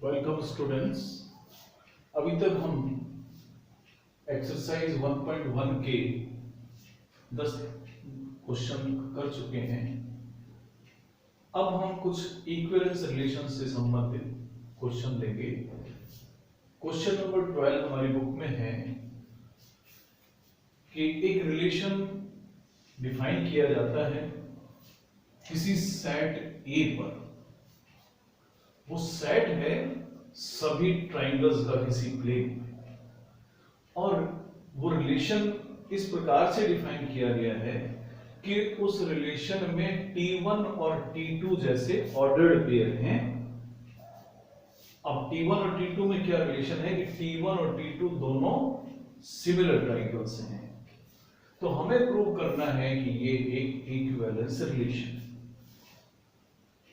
Welcome students. अभी तक हम एक्सरसाइज 1.1 के 10 क्वेश्चन कर चुके हैं। अब हम कुछ इक्विवेलेंस रिलेशन से संबंधित क्वेश्चन लेंगे। क्वेश्चन नंबर 12 हमारी बुक में है कि एक रिलेशन डिफाइन किया जाता है किसी सेट ए पर। वो सेट है सभी ट्राइंगल्स का किसी प्लेन में, और वो रिलेशन इस प्रकार से डिफाइन किया गया है कि उस रिलेशन में T1 और T2 जैसे ऑर्डर्ड पेयर हैं। अब T1 और T2 में क्या रिलेशन है कि T1 और T2 दोनों सिमिलर ट्राइंगल्स हैं। तो हमें प्रूव करना है कि ये एक इक्विवेलेंस रिलेशन है।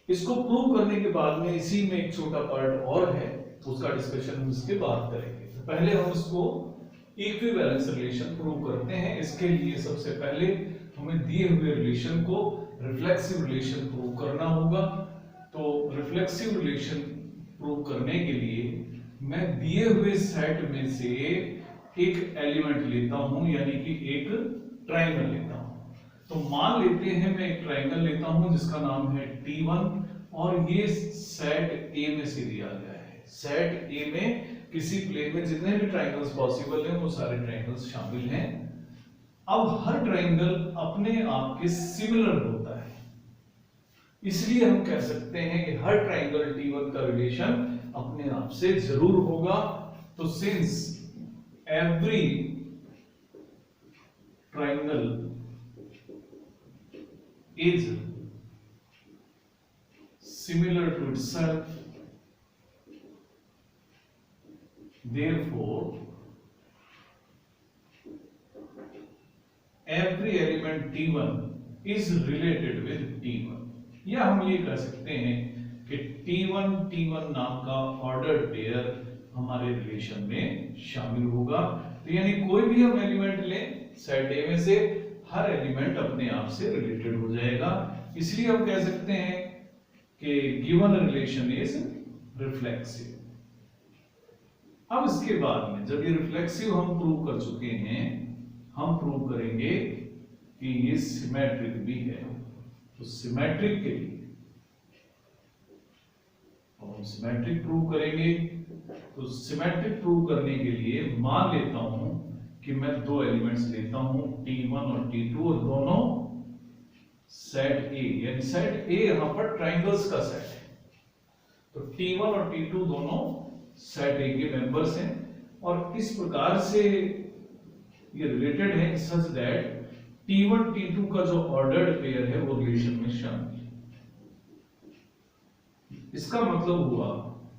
इसको प्रूव करने के बाद में इसी में एक छोटा पार्ट और है, उसका डिस्कशन हम इसके बाद करेंगे। तो पहले हम इसको इक्विवेलेंस रिलेशन प्रूव करते हैं। इसके लिए सबसे पहले हमें दिए हुए रिलेशन को रिफ्लेक्सिव रिलेशन प्रूव करना होगा। तो रिफ्लेक्सिव रिलेशन प्रूव करने के लिए मैं दिए हुए सेट में से एक एलिमेंट लेता हूं, यानी कि एक ट्राइंगल लेता हूं। तो मान लेते हैं मैं एक ट्राइंगल लेता हूं जिसका नाम है T1, और ये सेट ए में से दिया गया है। सेट ए में किसी प्लेन में जितने भी ट्राइंगल्स पॉसिबल हैं वो सारे ट्राइंगल्स शामिल हैं। अब हर ट्राइंगल अपने आप के सिमिलर होता है, इसलिए हम कह सकते हैं कि हर ट्राइंगल T1 का रिलेशन अपने आप से जरूर होगा। तो since every triangle is similar to itself, therefore every element T1 is related with T1। या हम ये कह सकते हैं कि T1 नाम का ऑर्डर्ड पेयर हमारे रिलेशन में शामिल होगा। तो यानी कोई भी हम एलिमेंट लें सेट ए में से, हर एलिमेंट अपने आप से रिलेटेड हो जाएगा। इसलिए हम कह सकते हैं कि गिवन रिलेशन इज रिफ्लेक्सिव। अब इसके बाद में जब ये रिफ्लेक्सिव हम प्रूव कर चुके हैं, हम प्रूव करेंगे कि ये सिमेट्रिक भी है। तो सिमेट्रिक के लिए हम सिमेट्रिक प्रूव करेंगे। तो सिमेट्रिक प्रूव करने के लिए मान लेता हूं कि मैं दो एलिमेंट्स लेता हूं T1 और T2, और दोनों सेट ए, यानी सेट ए यहां पर ट्राइंगल्स का सेट है। तो T1 और T2 दोनों सेट ए के मेंबर्स हैं, और इस प्रकार से ये रिलेटेड है सच दैट T1 T2 का जो ऑर्डर्ड पेयर है वो रिलेशन में शामिल है। इसका मतलब हुआ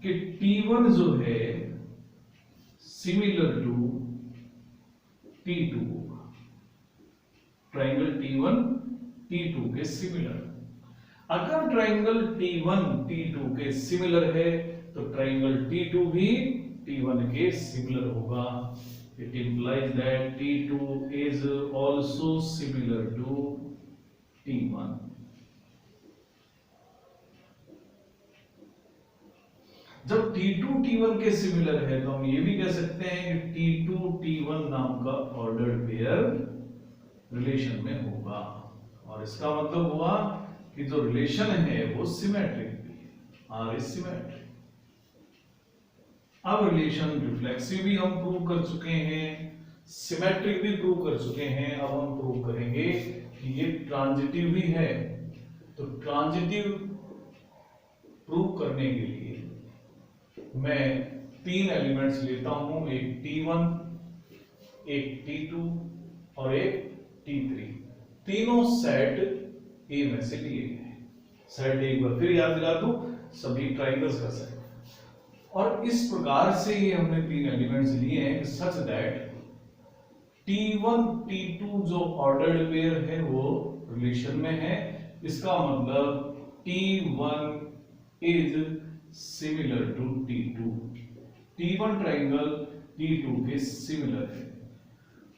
कि T1 जो है सिमिलर टू T2 होगा। ट्राइंगल T1 T2 के सिमिलर। अगर ट्राइंगल T1 T2 के सिमिलर है तो ट्राइंगल T2 भी T1 के सिमिलर होगा। It implies that T2 is also similar to T1। जब T2 T1 के सिमिलर है तो हम ये भी कह सकते हैं कि T2 T1 नाम का ऑर्डर्ड पेयर रिलेशन में होगा, और इसका मतलब हुआ कि जो रिलेशन है वो सिमेट्रिक भी है, आर इज सिमेट्रिक। अब रिलेशन रिफ्लेक्सिव भी हम प्रूव कर चुके हैं, सिमेट्रिक भी प्रूव कर चुके हैं। अब हम प्रूव करेंगे कि ये ट्रांजिटिव भी है। तो ट्रांजिटिव प्रूव करने के लिए मैं तीन एलिमेंट्स लेता हूं, एक T1, एक T2 और एक T3। तीनों सेट ए में से लिए गए हैं। सेट एक बार फिर याद दिला दूं, सभी ट्राइंगल्स का सेट। और इस प्रकार से ये हमने तीन एलिमेंट्स लिए हैं सच दैट T1 T2 जो ऑर्डर्ड पेयर है वो रिलेशन में है। इसका मतलब T1 is similar to T2। T1 triangle T2 के सिमिलर है,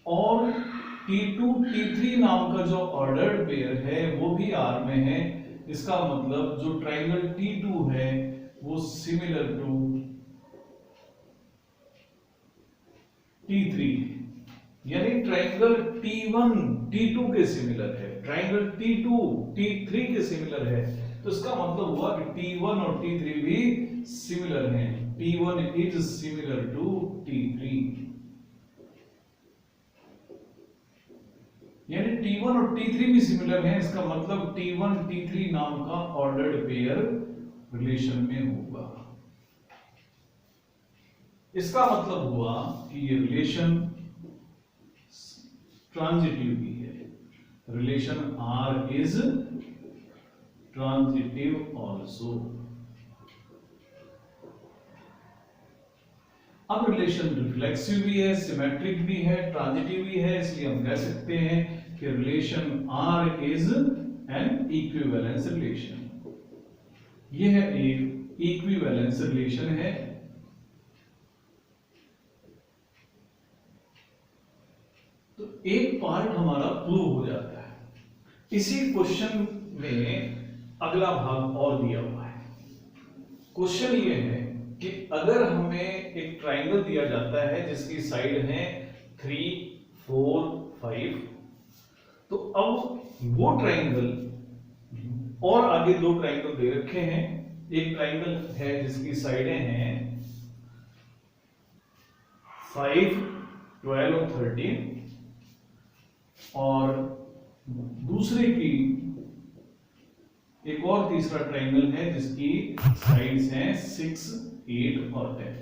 और T2 T3 नाम का जो ऑर्डर्ड पेयर है वो भी R में है। इसका मतलब जो ट्राइंगल T2 है वो सिमिलर टू T3 है, यानी ट्राइंगल T1 T2 के सिमिलर है, ट्राइंगल T2 T3 के सिमिलर है। तो इसका मतलब हुआ कि T1 और T3 भी सिमिलर हैं। T1 is similar to T3, यानी T1 और T3 भी सिमिलर हैं। इसका मतलब T1 T3 नाम का ऑर्डर्ड पेयर रिलेशन में होगा। इसका मतलब हुआ कि ये रिलेशन ट्रांजिटिव भी है। Relation R is transitive also. अब रिलेशन रिफ्लेक्सिव भी है, सिमेट्रिक भी है, ट्रांजिटिव भी है, इसलिए हम कह सकते हैं कि relation R is an equivalence relation. यह एक इक्विवेलेंस रिलेशन है। तो एक पार्ट हमारा प्रूव हो जाता है। इसी क्वेश्चन में अगला भाग और दिया हुआ है। क्वेश्चन ये है कि अगर हमें एक ट्राइंगल दिया जाता है जिसकी साइड है 3, 4, 5, तो अब वो ट्राइंगल और आगे दो ट्राइंगल दे रखे हैं। एक ट्राइंगल है जिसकी साइडें हैं 5, 12 और 13, और दूसरे की एक और तीसरा ट्राइंगल है जिसकी साइड्स हैं 6, 8 और 10।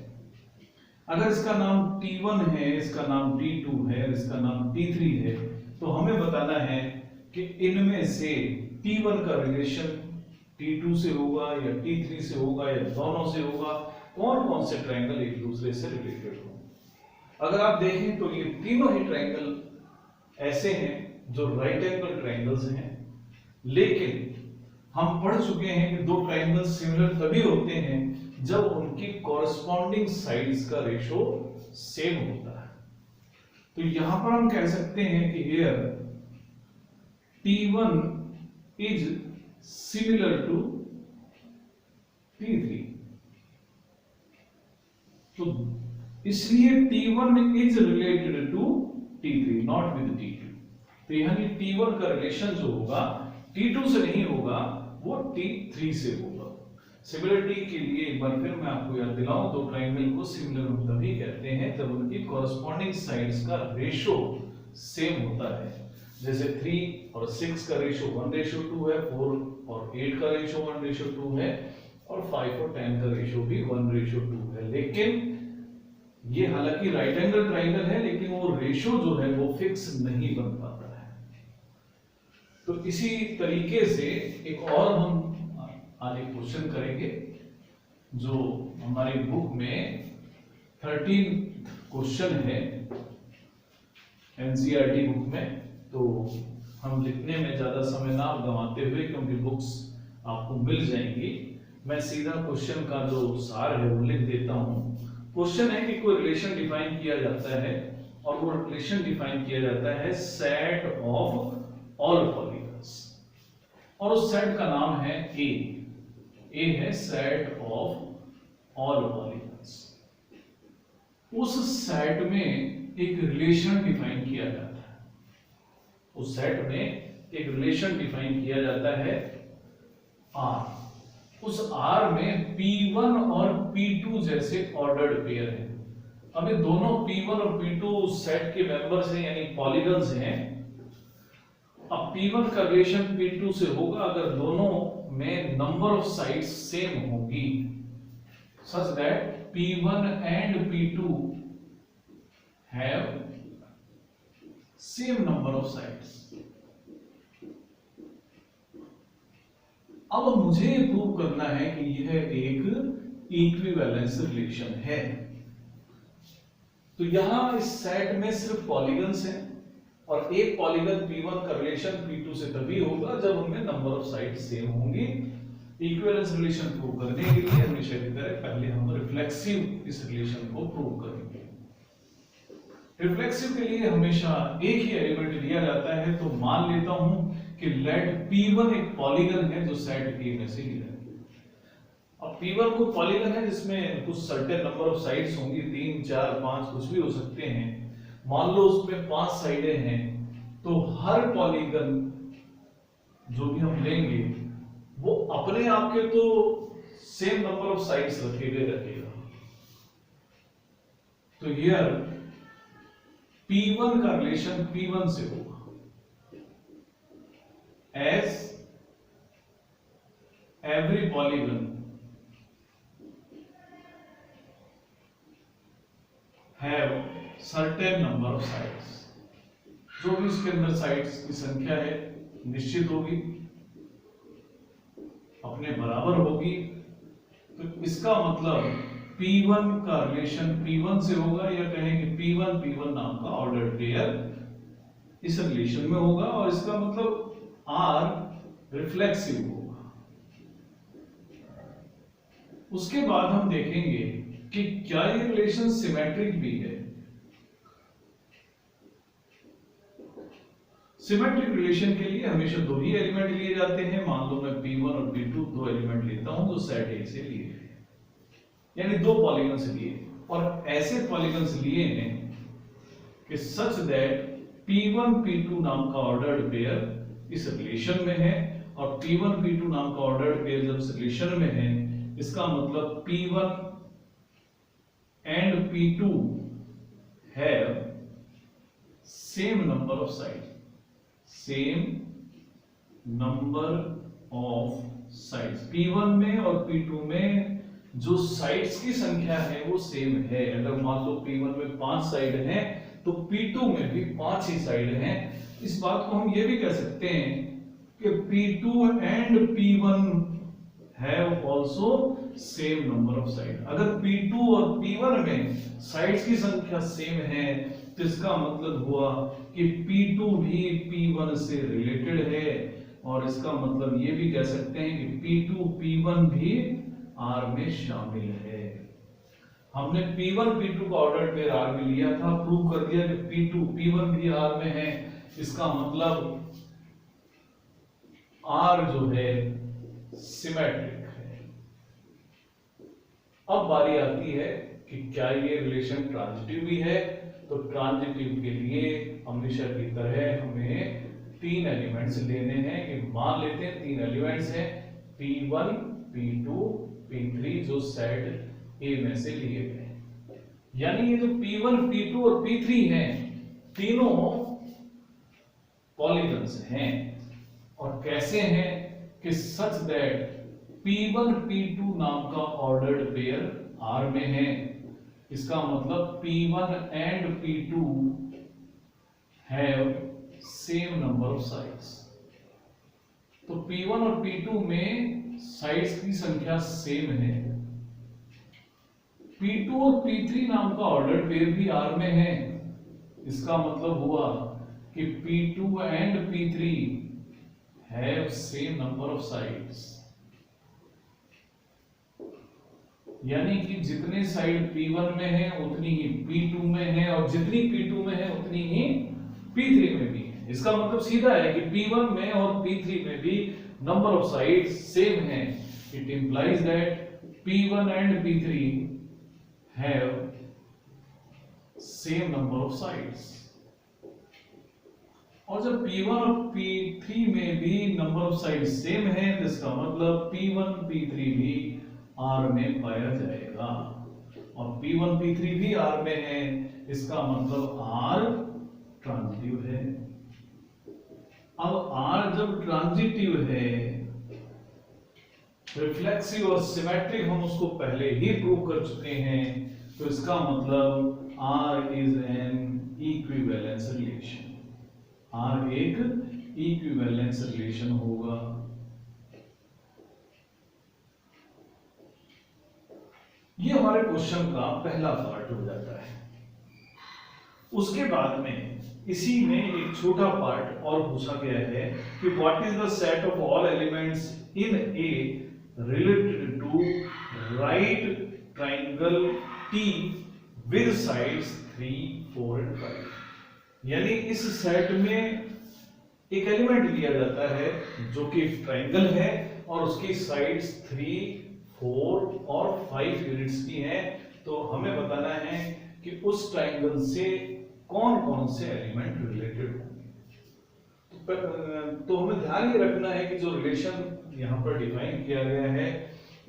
अगर इसका नाम T1 है, इसका नाम T2 है, इसका नाम T3 है, तो हमें बताना है कि इनमें से T1 का रिलेशन T2 से होगा या T3 से होगा या दोनों से होगा। कौन कौन से ट्राइंगल एक दूसरे से रिलेटेड हो। अगर आप देखें तो ये तीनों ही ट्राइंगल ऐसे हैं जो राइट एंगल ट्राइंगल्स हैं, लेकिन हम पढ़ चुके हैं कि दो ट्राइंगल सिमिलर तभी होते हैं जब उनकी कॉरस्पॉन्डिंग साइड्स का रेशो सेम होता है। तो यहां पर हम कह सकते हैं कि here T1 is similar to T3। तो इसलिए T1 is related to T3 not with T2। तो यानी T1 का रिलेशन जो होगा T2 से नहीं होगा, वो T3 से होगा। सिमिलरिटी के लिए एक बार फिर मैं आपको याद दिलाऊं, दो ट्राइंगल को सिमिलर हम तभी कहते हैं जब उनकी कॉरस्पॉन्डिंग साइड्स का रेशो सेम होता है। जैसे 3 और 6 का रेशो 1:2 है, 4 और 8 का रेशो 1:2 है, और 5 और 10 का रेशो भी 1:2 है। लेकिन ये हालांकि राइट एंगल ट्राइंगल है, लेकिन वो रेशो जो है वो फिक्स नहीं बन पाता है। तो इसी तरीके से एक और हम आगे क्वेश्चन करेंगे जो हमारी बुक में 13 क्वेश्चन है एनसीईआरटी बुक में। तो हम लिखने में ज्यादा समय ना गंवाते हुए, क्योंकि बुक्स आपको मिल जाएंगी, मैं सीधा क्वेश्चन का जो सार है वो लिख देता हूं। क्वेश्चन है कि कोई रिलेशन डिफाइन किया जाता है, और वो रिलेशन डिफाइन किया जाता है सेट ऑफ ऑल पॉलीगन्स, और उस सेट का नाम है ए है सेट ऑफ ऑल पॉलीगन्स। उस सेट में एक रिलेशन डिफाइन किया जाता है, उस सेट में एक रिलेशन डिफाइन किया जाता है R। उस R में P1 और P2 जैसे ऑर्डर्ड पेयर है। अब ये दोनों P1 और P2 सेट के मेंबर्स हैं, यानी पॉलीगन्स हैं। अब P1 का रिलेशन P2 से होगा अगर दोनों में नंबर ऑफ साइड्स सेम होगी, such that P1 and P2 have same number of sides. अब मुझे प्रूव करना है कि यह एक इक्विवेलेंस रिलेशन है। तो यहां इस सेट में सिर्फ पॉलीगन्स हैं, और एक पॉलीगन P1 का रिलेशन P2 से तभी होगा जब उनमें नंबर ऑफ साइड्स सेम होंगी। इक्विवेलेंस रिलेशन प्रूव करने के लिए हमेशा की तरह पहले हम रिफ्लेक्सिव इस रिलेशन को प्रूव करेंगे। रिफ्लेक्सिव के लिए हमेशा एक ही एलिमेंट लिया जाता है। तो मान लेता हूं कि लेट P1 एक पॉलीगन है जो सेट A में से लिया है। अब P1 को पॉलीगन है जिसमें कुछ सर्टेन नंबर ऑफ साइड्स होंगी, 3 4 5 कुछ भी हो सकते हैं। मान लो उसमें 5 साइडें हैं, तो हर पॉलीगन जो भी हम लेंगे वो अपने आप के तो सेम नंबर ऑफ साइड्स रखेगा। तो हियर P1 का रिलेशन P1 से होगा as every polygon have certain number of sides. जो भी इसके अंदर साइड्स की संख्या है निश्चित होगी, अपने बराबर होगी। तो इसका मतलब P1 का रिलेशन P1 से होगा, या कहेंगे P1 P1 नाम का ऑर्डर्ड पेयर इस रिलेशन में होगा, और इसका मतलब R रिफ्लेक्सिव होगा। उसके बाद हम देखेंगे कि क्या ये रिलेशन सिमेट्रिक भी है। सिमेट्रिक रिलेशन के लिए हमेशा दो ही एलिमेंट लिए जाते हैं। मान लो मैं P1 और P2 दो एलिमेंट लेता हूं जो सेट ए से लिए हैं, यानी दो पॉलीगन्स लिए, और ऐसे पॉलीगन्स लिए हैं कि सच दैट P1 P2 नाम का ऑर्डर्ड पेयर इस रिलेशन में है, और P1 P2 नाम का ऑर्डर्ड पेयर जब इस रिलेशन में है, इसका मतलब P1 and P2 have same number of sides, same number of sides। P1 में और P2 में जो साइड्स की संख्या है वो सेम है। अगर मान लो P1 में 5 साइड हैं तो P2 में भी 5 ही साइड हैं। इस बात को हम ये भी कह सकते हैं कि P2 and P1 have also same number of sides। अगर P2 और P1 में साइड्स की संख्या सेम है तो इसका मतलब हुआ कि P2 भी P1 से रिलेटेड है, और इसका मतलब ये भी कह सकते हैं कि P2 P1 भी R में शामिल है। हमने P1 P2 का ऑर्डर पेयर R में लिया था, प्रूव कर दिया कि P2 P1 भी R में है। इसका मतलब R जो है सिमेट्रिक है। अब बारी आती है कि क्या ये रिलेशन ट्रांजिटिव भी है। तो ट्रांजिटिव के लिए हमेशा की तरह हमें 3 एलिमेंट्स लेने हैं। कि मान लेते हैं 3 एलिमेंट्स हैं P1 P2 P3 जो सेट ए में से लिए गए। यानी ये जो P1 P2 और P3 हैं तीनों पॉलीगन्स हैं। और कैसे हैं कि सच दैट P1 P2 नाम का ऑर्डर्ड पेयर R में है। इसका मतलब P1 and P2 have same number of sides। तो P1 और P2 में साइड्स की संख्या सेम है। P2 और P3 नाम का ऑर्डर्ड पेयर भी R में है। इसका मतलब हुआ कि P2 and P3 have same number of sides। यानी कि जितने साइड P1 में है उतनी ही P2 में है, और जितनी P2 में है उतनी ही P3 में भी है। इसका मतलब सीधा है कि P1 में और P3 में भी नंबर ऑफ साइड्स सेम है। It implies that P1 and P3 have same number of sides। और जब P1 और P3 में भी नंबर ऑफ साइड सेम है तो इसका मतलब P1 P3 भी R में पाया जाएगा, और P1 P3 भी R में है। इसका मतलब R ट्रांजिटिव है। अब R जब ट्रांजिटिव है, रिफ्लेक्सिव और सिमेट्रिक हम उसको पहले ही प्रूव कर चुके हैं, तो इसका मतलब R is an equivalence relation. R एक इक्विवेलेंस रिलेशन होगा। ये हमारे क्वेश्चन का पहला पार्ट हो जाता है। उसके बाद में इसी में एक छोटा पार्ट और पूछा गया है कि what is the set of all elements in A related to right triangle T with sides 3 4 and 5। यानी इस सेट में एक एलिमेंट लिया जाता है जो कि ट्राइंगल है और उसकी साइड्स 3 4 और 5 यूनिट्स की है। तो हमें बताना है कि उस ट्राइंगल से कौन कौन से एलिमेंट रिलेटेड होंगे। तो हमें ध्यान ये रखना है कि जो रिलेशन यहाँ पर डिफाइन किया गया है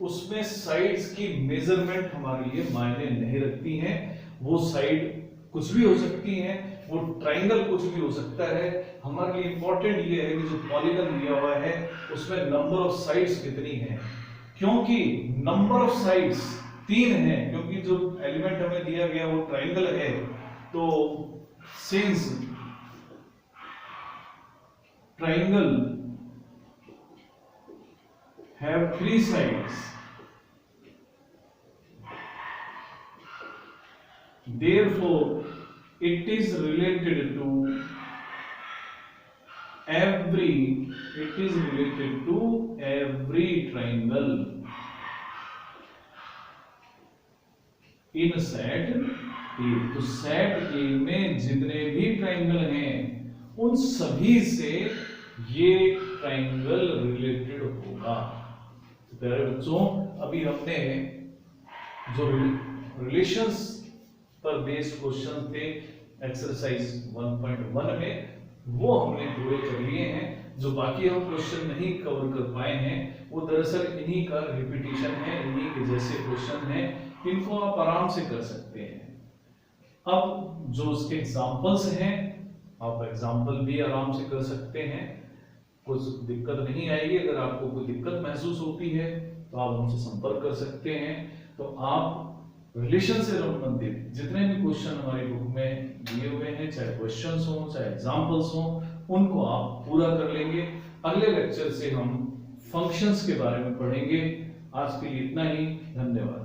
उसमें साइड्स की मेजरमेंट हमारे लिए मायने नहीं रखती हैं। वो साइड कुछ भी हो सकती हैं, वो ट्राइंगल कुछ भी हो सकता है। हमारे लिए इंपॉर्टेंट ये है कि जो पॉलीगन दिया हुआ है उसमें नंबर ऑफ साइड्स कितनी है, क्योंकि नंबर ऑफ साइड्स 3 है, क्योंकि जो एलिमेंट हमें दिया गया वो ट्राइंगल है। तो since triangle have 3 sides, therefore it is related to every triangle in set A। तो सेट A में जितने भी ट्राइंगल हैं उन सभी से ये ट्राइंगल रिलेटेड होगा। तो प्यारे बच्चों, अभी हमने जो रिलेशंस पर बेस्ड क्वेश्चन थे एक्सरसाइज 1.1 में, वो हमने पूरे कर लिए हैं। जो बाकी हम क्वेश्चन नहीं कवर कर पाए हैं वो दरअसल इन्हीं का रिपीटिशन है, इन्हीं के जैसे क्वेश्चन हैं, इनको आप आराम से कर सकते हैं। अब जो उसके एग्जांपल्स हैं, आप एग्जांपल भी आराम से कर सकते हैं, कुछ दिक्कत नहीं आएगी। अगर आपको कोई दिक्कत महसूस होती है तो आप हमसे संपर्क कर सकते हैं। तो आप रिलेशन से संबंधित जितने भी क्वेश्चन हमारी बुक में दिए हुए हैं, चाहे क्वेश्चंस हो चाहे एग्जांपल्स हो, उनको आप पूरा कर लेंगे। अगले लेक्चर से हम फंक्शंस के बारे में पढ़ेंगे। आज के लिए इतना ही, धन्यवाद।